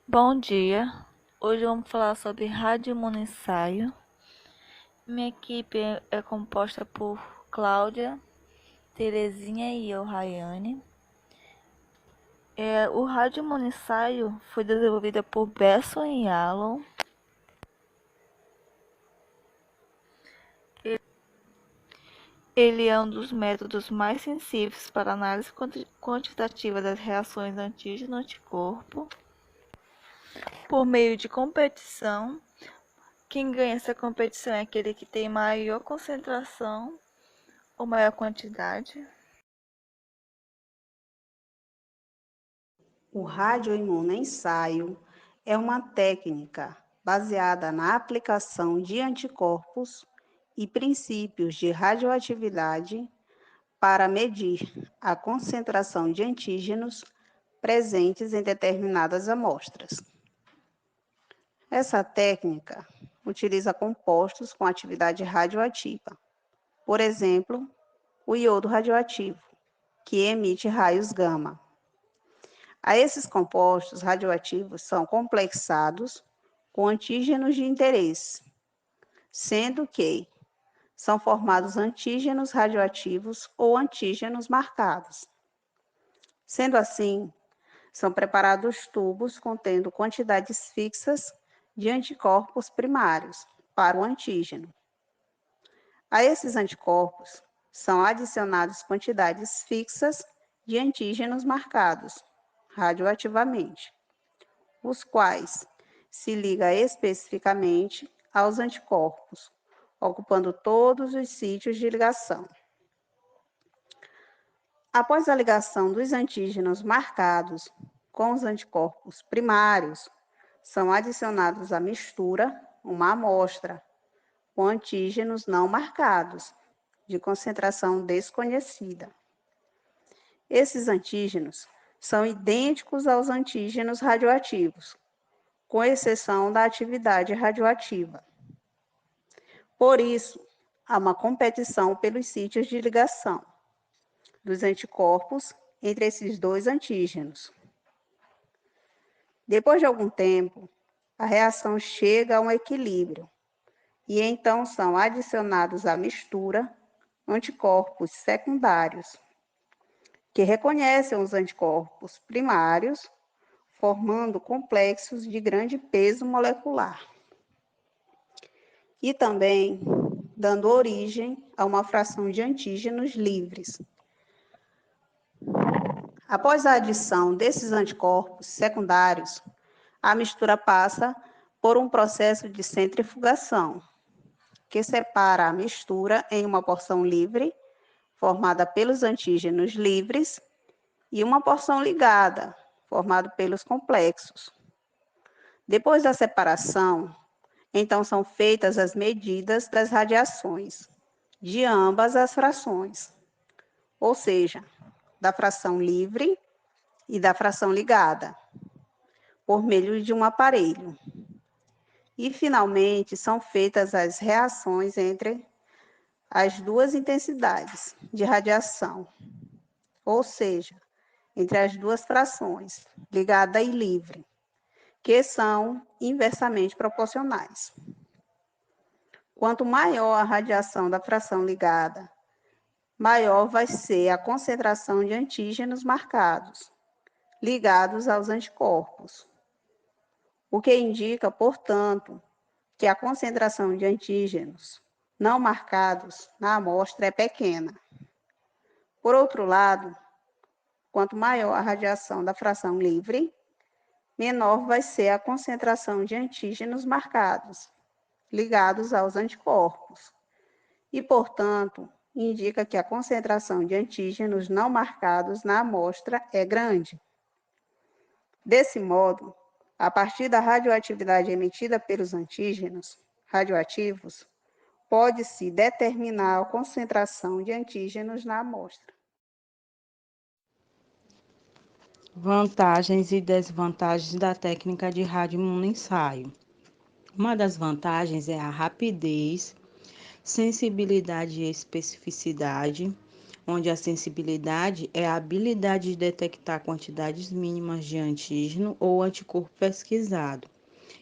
Bom dia, hoje vamos falar sobre radiomonoensaio. Minha equipe é composta por Cláudia, Terezinha e eu, Rayane. O radiomonoensaio foi desenvolvido por Besson e Allen. Ele é um dos métodos mais sensíveis para análise quantitativa das reações antígeno-anticorpo por meio de competição. Quem ganha essa competição é aquele que tem maior concentração ou maior quantidade. O radioimunoensaio é uma técnica baseada na aplicação de anticorpos e princípios de radioatividade para medir a concentração de antígenos presentes em determinadas amostras. Essa técnica utiliza compostos com atividade radioativa, por exemplo, o iodo radioativo, que emite raios gama. A esses compostos radioativos são complexados com antígenos de interesse, sendo que são formados antígenos radioativos ou antígenos marcados. Sendo assim, são preparados tubos contendo quantidades fixas de anticorpos primários para o antígeno. A esses anticorpos são adicionadas quantidades fixas de antígenos marcados radioativamente, os quais se ligam especificamente aos anticorpos, ocupando todos os sítios de ligação. Após a ligação dos antígenos marcados com os anticorpos primários, são adicionados à mistura uma amostra com antígenos não marcados, de concentração desconhecida. Esses antígenos são idênticos aos antígenos radioativos, com exceção da atividade radioativa. Por isso, há uma competição pelos sítios de ligação dos anticorpos entre esses dois antígenos. Depois de algum tempo, a reação chega a um equilíbrio e então são adicionados à mistura anticorpos secundários, que reconhecem os anticorpos primários, formando complexos de grande peso molecular. E também dando origem a uma fração de antígenos livres. Após a adição desses anticorpos secundários, a mistura passa por um processo de centrifugação, que separa a mistura em uma porção livre, formada pelos antígenos livres, e uma porção ligada, formada pelos complexos. Depois da separação, então são feitas as medidas das radiações de ambas as frações, ou seja, da fração livre e da fração ligada, por meio de um aparelho. E, finalmente, são feitas as reações entre as duas intensidades de radiação, ou seja, entre as duas frações, ligada e livre, que são inversamente proporcionais. Quanto maior a radiação da fração ligada, maior vai ser a concentração de antígenos marcados, ligados aos anticorpos, o que indica, portanto, que a concentração de antígenos não marcados na amostra é pequena. Por outro lado, quanto maior a radiação da fração livre, menor vai ser a concentração de antígenos marcados, ligados aos anticorpos, e, portanto, indica que a concentração de antígenos não marcados na amostra é grande. Desse modo, a partir da radioatividade emitida pelos antígenos radioativos, pode-se determinar a concentração de antígenos na amostra. Vantagens e desvantagens da técnica de radioimunoensaio. Uma das vantagens é a rapidez, sensibilidade e especificidade, onde a sensibilidade é a habilidade de detectar quantidades mínimas de antígeno ou anticorpo pesquisado.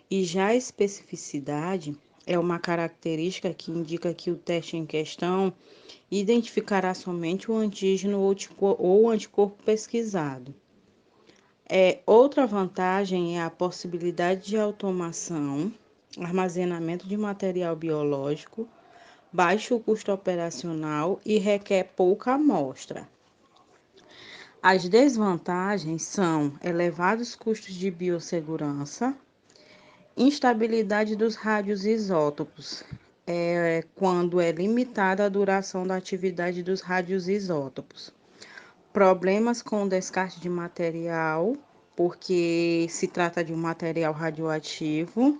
E já a especificidade é uma característica que indica que o teste em questão identificará somente o antígeno ou anticorpo pesquisado. Outra vantagem é a possibilidade de automação, armazenamento de material biológico, baixo custo operacional e requer pouca amostra. As desvantagens são elevados custos de biossegurança, instabilidade dos radioisótopos, quando é limitada a duração da atividade dos radioisótopos. Problemas com o descarte de material, porque se trata de um material radioativo,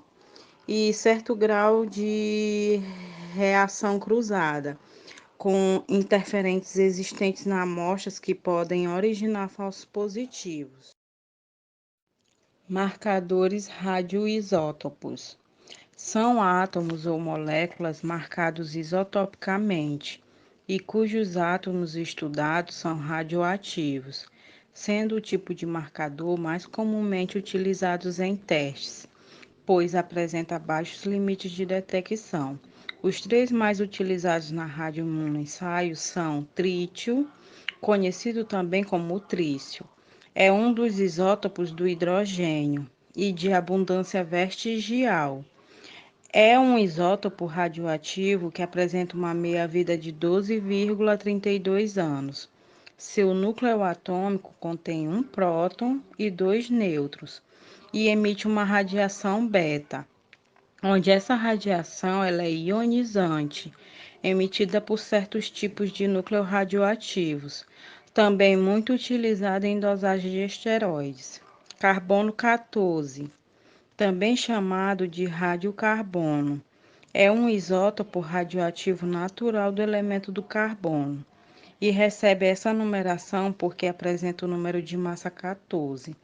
e certo grau de reação cruzada, com interferentes existentes na amostras que podem originar falsos positivos. Marcadores radioisótopos são átomos ou moléculas marcados isotopicamente e cujos átomos estudados são radioativos, sendo o tipo de marcador mais comumente utilizado em testes, pois apresenta baixos limites de detecção. Os três mais utilizados na radioimunoensaio são trítio, conhecido também como trício. É um dos isótopos do hidrogênio e de abundância vestigial. É um isótopo radioativo que apresenta uma meia-vida de 12,32 anos. Seu núcleo atômico contém um próton e dois nêutrons e emite uma radiação beta, onde essa radiação ela é ionizante, emitida por certos tipos de núcleos radioativos, também muito utilizada em dosagem de esteroides. Carbono 14, também chamado de radiocarbono, é um isótopo radioativo natural do elemento do carbono e recebe essa numeração porque apresenta o número de massa 14.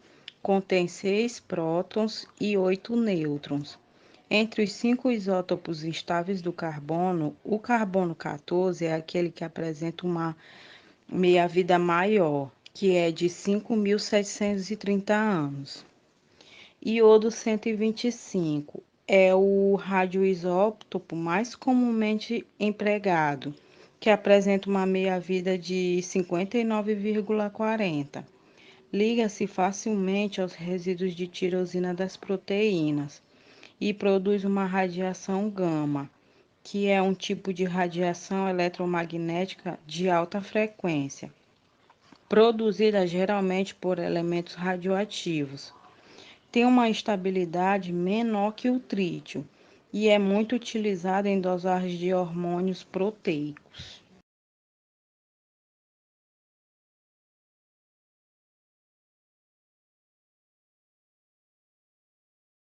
Contém 6 prótons e 8 nêutrons. Entre os 5 isótopos instáveis do carbono, o carbono 14 é aquele que apresenta uma meia-vida maior, que é de 5.730 anos. Iodo 125 é o radioisótopo mais comumente empregado, que apresenta uma meia-vida de 59,40. Liga-se facilmente aos resíduos de tirosina das proteínas e produz uma radiação gama, que é um tipo de radiação eletromagnética de alta frequência, produzida geralmente por elementos radioativos. Tem uma estabilidade menor que o trítio e é muito utilizado em dosagens de hormônios proteicos.